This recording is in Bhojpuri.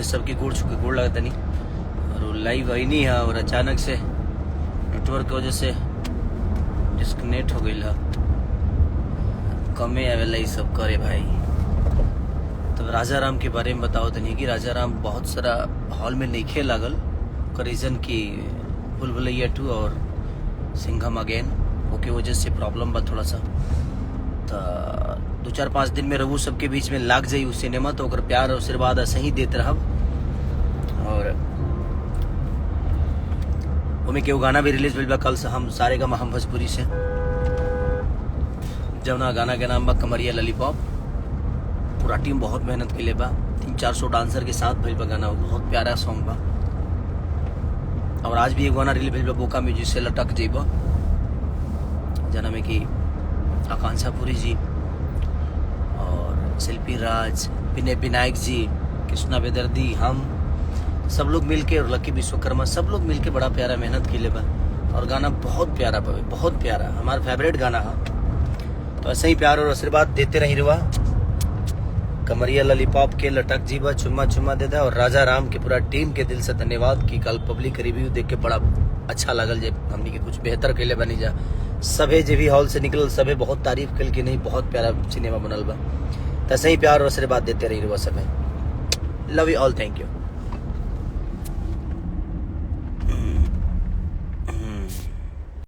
सबके गोड़ छुके गोड़ लगता नहीं और लाइव आई नहीं है और अचानक से नेटवर्क की वजह से डिस्कनेक्ट हो गई है। कमे आवेला ये सब करे भाई। तो राजा राम के बारे में बताओ तनी कि राजा राम बहुत सारा हॉल में नहीं खेल लागल रीजन की भूल भुलैया 2 और सिंघम अगेन ओके वजह से प्रॉब्लम बा थोड़ा सा। तो 2-4-5 दिन में रहू सबके बीच में लाग जाई उस सिनेमा तो अगर प्यार और आशीर्वाद ऐसे ही देते रहब। और उनमें केहू गाना भी रिलीज भइल बा कल से हम सारे का हम भोजपुरी से जवना गाना के नाम बा कमरिया लॉलीपॉप। पूरा टीम बहुत मेहनत के लिए बा 300-400 डांसर के साथ भइल बा गाना बहुत प्यारा सॉन्ग बा। और आज भी एक गाना रिलीज भइल बा बोका म्यूजिक से लटक जइबा जना में कि आकांक्षा पुरी जी और शिल्पी राज विनय विनायक जी कृष्णा बेदर्दी हम सब लोग मिलके और लकी विश्वकर्मा सब लोग मिलके बड़ा प्यारा मेहनत के लिए बा। और गाना बहुत प्यारा बा बहुत प्यारा हमारा फेवरेट गाना है। तो ऐसे ही प्यार और आशीर्वाद देते रही रुआ। कमरिया लॉलीपॉप के लटक जीवा चुम्मा चुम्मा दे दा। और राजा राम के पूरा टीम के दिल से धन्यवाद कि कल पब्लिक रिव्यू देख के बड़ा अच्छा लगल जे हमनी के कुछ बेहतर कैले बनी जा। सभे जे भी हॉल से निकल सभे बहुत तारीफ कल कि नहीं बहुत प्यारा सिनेमा बनल बा। तो ऐसे ही प्यार और आशीर्वाद देते रही रुआ सभे। Love you all thank you.